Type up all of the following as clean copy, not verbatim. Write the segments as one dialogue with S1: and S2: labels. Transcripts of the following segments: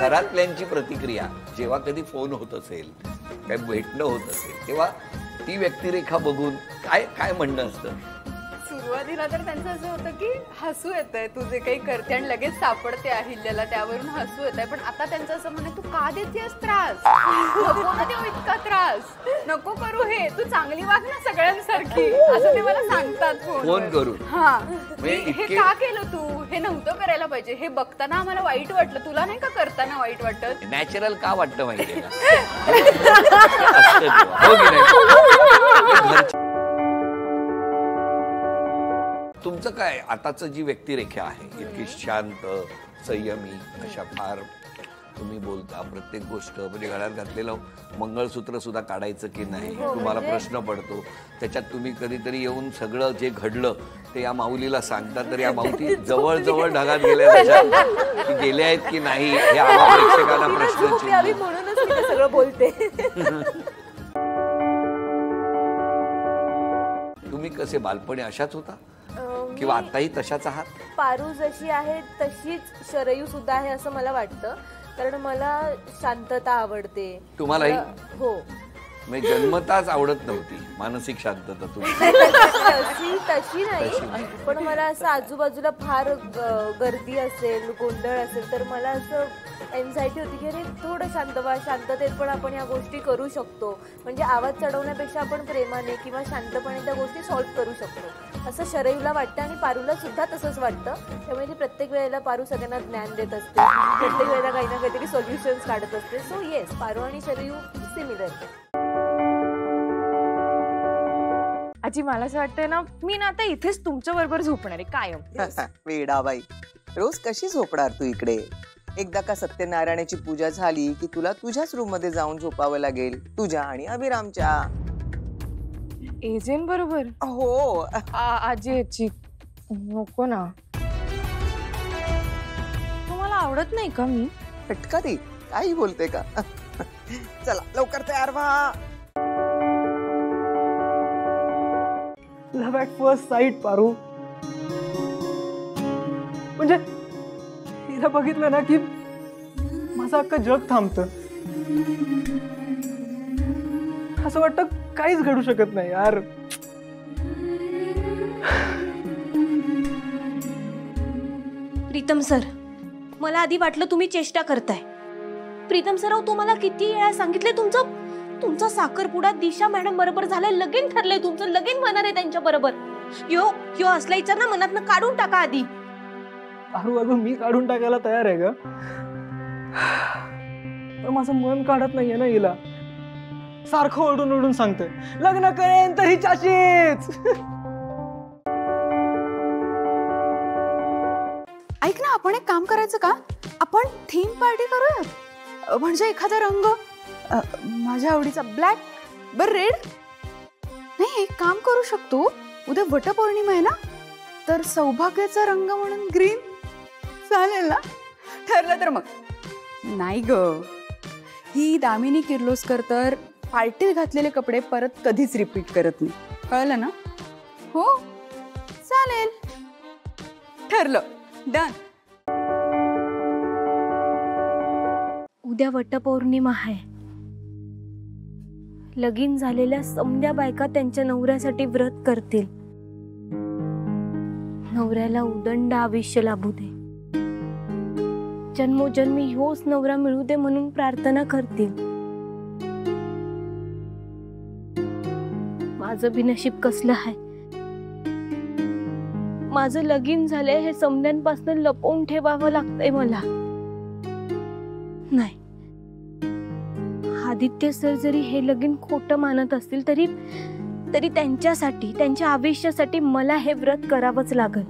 S1: घरातल्यांची प्रतिक्रिया जेव्हा कधी फोन होत असेल, काय भेटणं होत असेल, तेव्हा ती व्यक्तिरेखा बघून काय काय म्हणणं असतं?
S2: सुरुवातीला तर त्यांचं असं होतं की हसू येतंय तू जे काही करते आणि लगेच सापडते अहिल्याला, त्यावरून हसू येतंय. पण आता त्यांचं असं म्हणणं, तू का देतेस त्रास, नको ना देऊ इतका त्रास, नको करू हे, तू चांगली वाग ना सगळ्यांसारखी, असं ते मला सांगतात फोन करून. हा, हे का केलं तू, हे नव्हतं करायला पाहिजे, हे बघताना आम्हाला वाईट वाटलं, तुला नाही का करताना वाईट वाटत?
S1: नॅचरल का वाटतं माहितीये का? तुमचं काय आताचं जी व्यक्तिरेखा आहे, इतकी शांत संयमी, अशा फार तुम्ही बोलता प्रत्येक गोष्ट, म्हणजे गळ्यात घातलेलं मंगळसूत्र सुद्धा काढायचं की नाही तुम्हाला प्रश्न पडतो. त्याच्यात तुम्ही कधीतरी येऊन सगळं जे घडलं ते या माऊलीला सांगता, तर या माऊली जवळ ढगात गेल्या गेल्या आहेत की नाही हे आम्हा प्रेक्षकांना प्रश्न
S3: म्हणूनच सगळं बोलते.
S1: तुम्ही कसे बालपणी अशाच होता किंवा आताही तशाच आहात?
S3: पारू जशी आहे तशीच शरयू सुद्धा आहे असं मला वाटतं, कारण मला शांतता आवडते.
S1: तुम्हालाही?
S3: हो.
S1: म्हणजे जन्मताच आवडत नव्हती मानसिक शांतता तुम्ही?
S3: तशी नाही, पण मला असं आजूबाजूला फार गर्दी असेल, गोंधळ असेल तर मला असं एन्झायटी होती की अरे थोडं शांत व्हा, शांततेत पण आपण या गोष्टी करू शकतो. म्हणजे आवाज चढवण्यापेक्षा आपण प्रेमाने किंवा शांतपणे त्या गोष्टी सॉल्व्ह करू शकतो असं शरयूला वाटतं आणि पारूला सुद्धा तसंच वाटतं. त्यामुळे ती प्रत्येक वेळेला पारू सगळ्यांना ज्ञान देत असते, प्रत्येक वेळेला काही ना काहीतरी सोल्युशन्स काढत असते. सो येस, पारू आणि शरयू सिमिलर.
S4: आजी मला असं वाटतंय ना, मी ना आता इथेच तुमच्या बरोबर झोपणार आहे कायम.
S5: वेडाबाई, रोज कशी झोपणार तू इकडे? एकदा का सत्यनारायणाची पूजा झाली की तुला तुझ्याच रूम मध्ये जाऊन झोपावं लागेल, तुझ्या आणि अभिरामच्या.
S4: एजेन बरोबर?
S5: हो.
S4: आजी याची नको ना. तुम्हाला आवडत नाही का मी?
S5: फटकारी काही बोलते का? चला लवकर तयार व्हा.
S6: Love at first sight Paru. म्हणजे हिला बघितलं ना की माझं अख्खं जग थांबतं. असं वाटतं काहीच घडू शकत नाही यार.
S7: प्रीतम सर, मला आधी वाटलं तुम्ही चेष्टा करताय. प्रीतम सर, तुम्हाला किती वेळा सांगितले तुमचा साखरपुडा दिशा मॅडम बरोबर झालाय, लगीन ठरलंय तुमचं, लगीन होणार आहे त्यांच्या बरोबर. यो असला विचार ना मनातनं काढून टाका आधी.
S6: अगं मी काढून टाकायला तयार आहे ग, पण माझं मन काढत नाहीये ना हिला. सारखं ओरडून सांगतोय लग्न करेन तर हिच्याशीच.
S2: ऐक ना, आपण एक काम करायचं का, आपण थीम पार्टी करूया. म्हणजे एखादा रंग माझ्या आवडीचा ब्लॅक, बर रेड नाही, एक काम करू शकतो, उद्या वटपौर्णिमा आहे ना, तर सौभाग्याचा रंग म्हणून ग्रीन चालेल ना? ठरलं तर मग. नाही ग, ही दामिनी किर्लोस्कर तर पार्टीत घातलेले कपडे परत कधीच रिपीट करत नाही, कळलं ना? हो चालेल, ठरलं, डन.
S7: उद्या वटपौर्णिमा आहे. लगीन झालेल्या समध्या बायका त्यांच्या नवऱ्यासाठी व्रत करतील. नवऱ्याला उदंड आयुष्य लाभू दे, जन्मोजन्मी ह्योच नवरा मिळू दे म्हणून प्रार्थना करतील. माझं बी नशीब कसलं आहे, माझं लगीन झालंय हे समध्यांपासून लपवून ठेवावं लागतंय मला. नाही, आदित्य सर जरी हे लगीन खोटं मानत असतील तरी त्यांच्यासाठी, त्यांच्या आयुष्यासाठी मला हे व्रत करावंच लागल.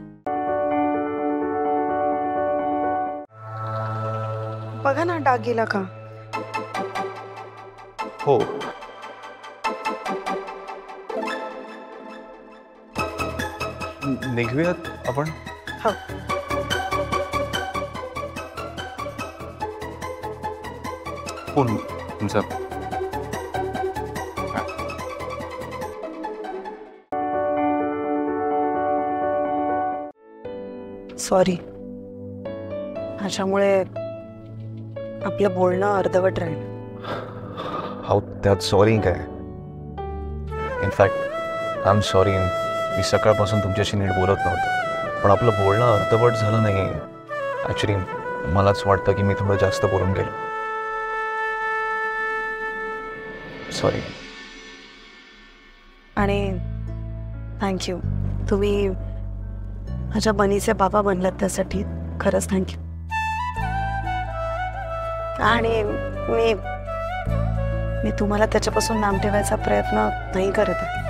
S2: बघा ना डाग गेला का?
S8: हो. निघूयात आपण. फोन तुमचा.
S2: सॉरी, ह्याच्यामुळे
S9: आपलं बोलणं अर्धवट राहील.
S8: हाऊ त्यात सॉरी काय? In fact I am sorry. मी सकाळपासून तुमच्याशी नीट बोलत नव्हतं, पण आपलं बोलणं अर्धवट झालं नाही. ॲक्च्युली मलाच वाटतं की मी थोडं जास्त बोलून गेलो. सॉरी.
S9: आणि थँक्यू. तुम्ही माझ्या बनीचे बाबा बनलात त्यासाठी खरंच थँक्यू. आणि मी तुम्हाला त्याच्यापासून लांब ठेवायचा प्रयत्न नाही करत आहे.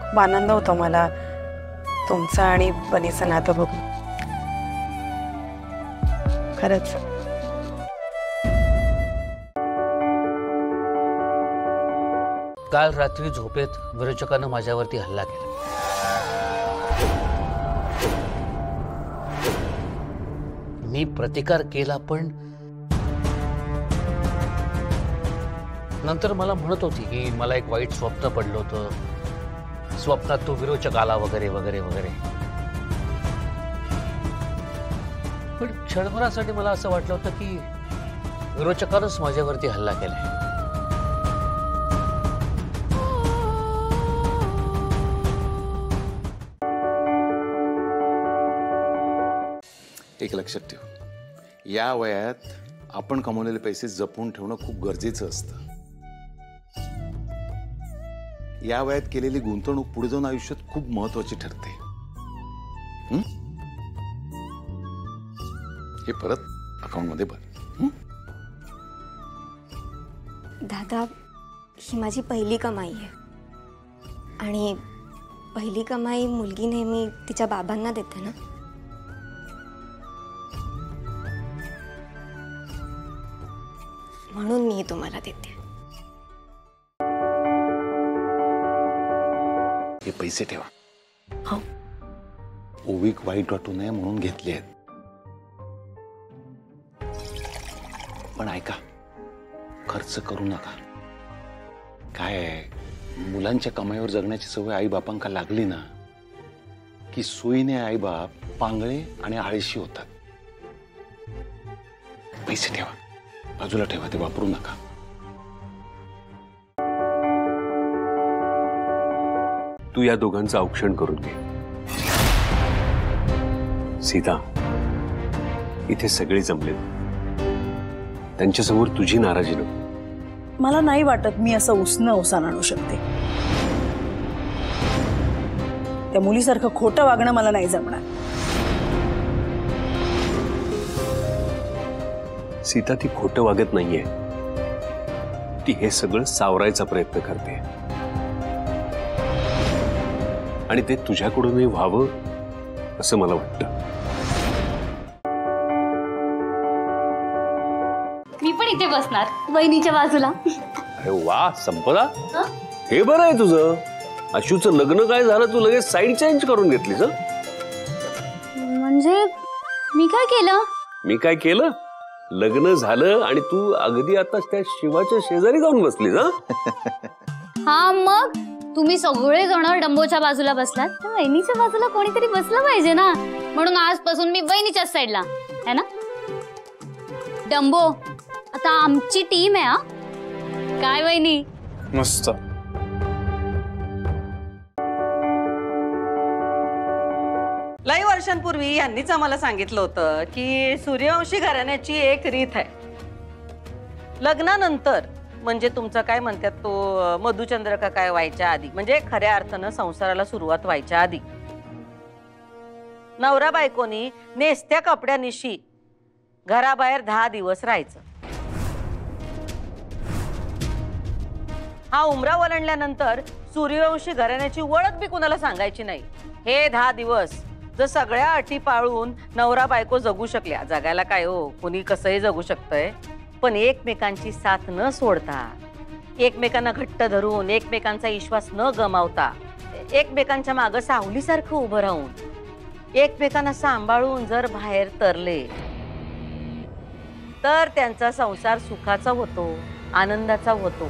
S9: खूप आनंद होतो मला तुमचं आणि बनीचं नातं बघून. खरंच.
S10: काल रात्री झोपेत विरोचकानं माझ्यावरती हल्ला केला. मी प्रतिकार केला, पण नंतर मला म्हणत होती की मला एक वाईट स्वप्न पडलं होतं, स्वप्नात तो विरोचक आला वगैरे वगैरे वगैरे. पण क्षणभरासाठी मला असं वाटलं होतं की विरोचकानंच माझ्यावरती हल्ला केलाय.
S11: एक लक्षात ठेव, या वयात आपण कमवलेले पैसे जपून ठेवणं खूप गरजेचं असतं. या वयात केलेली गुंतवणूक पुढे जाऊन आयुष्यात खूप महत्वाची ठरते. हे परत अकाउंटमध्ये भर.
S12: दादा, ही माझी पहिली कमाई आहे आणि पहिली कमाई मुलगी नेहमी तिच्या बाबांना देते ना. म्हणून मी तुम्हाला देते.
S11: हे पैसे ठेवा.
S12: हो.
S11: ओवीक वाईट वाटू नये म्हणून घेतले आहेत. पण ऐका, खर्च करू नका. काय आहे, मुलांच्या कमाईवर जगण्याची सवय आई बापांका लागली ना की सोयीने आई बाप पांगळे आणि आळशी होतात. पैसे ठेवा, बाजूला ठेवा, ते वापरू नका.
S13: तू या दोघांचं औक्षण करून घे. सीता, इथे सगळे जमलेत. त्यांच्यासमोर तुझी नाराजी नको.
S14: मला नाही वाटत मी असं उसनं अवसान आणू शकते. त्या मुलीसारखं खोटं वागणं मला नाही जमणार.
S13: सीता, ती खोटं वागत नाहीये. ती हे सगळं सावरायचा प्रयत्न करते आणि ते तुझ्याकडूनही व्हावं असं मला वाटतं.
S15: मी पण इथे बसणार वहिनीच्या बाजूला.
S13: अरे वा संपदा, हे बरं आहे तुझं. अशूचं लग्न काय झालं, तू लगेच साईड चेंज करून घेतलीस.
S15: म्हणजे मी काय केलं?
S13: मी काय केलं? लग्न झालं आणि तू अगदी आता त्या शिवाच्या शेजारी जाऊन बसलीस.
S15: हा, मग तुम्ही सगळे जण डंबोच्या बाजूला बसलात, तर वहिनीच्या बाजूला कोणीतरी बसलं पाहिजे ना. म्हणून आजपासून मी वहिनीच्याच साईडला आहे ना. डंबो, आता आमची टीम आहे. हा काय वहिनी?
S8: मस्त.
S5: लई वर्षांपूर्वी यांनीच आम्हाला सांगितलं होतं की सूर्यवंशी घराण्याची एक रीत आहे. लग्नानंतर म्हणजे तुमचं काय म्हणतात तो मधुचंद्र का काय व्हायच्या आधी, म्हणजे खऱ्या अर्थानं संसाराला सुरुवात व्हायच्या आधी, नवरा बायकोनी नेसत्या कपड्यानिशी घराबाहेर 10 दिवस राहायचं. हा उमरा ओलांडल्यानंतर सूर्यवंशी घराण्याची ओळख बी कुणाला सांगायची नाही. हे 10 दिवस जर सगळ्या अटी पाळून नवरा बायको जगू शकल्या, जगायला काय हो, कुणी कसंही जगू शकतंय, पण एकमेकांची साथ न सोडता, एकमेकांना घट्ट धरून, एकमेकांचा विश्वास न गमावता, एकमेकांच्या मागं सावलीसारखं उभं राहून, एकमेकांना सांभाळून जर बाहेर तरले तर त्यांचा संसार सुखाचा होतो, आनंदाचा होतो.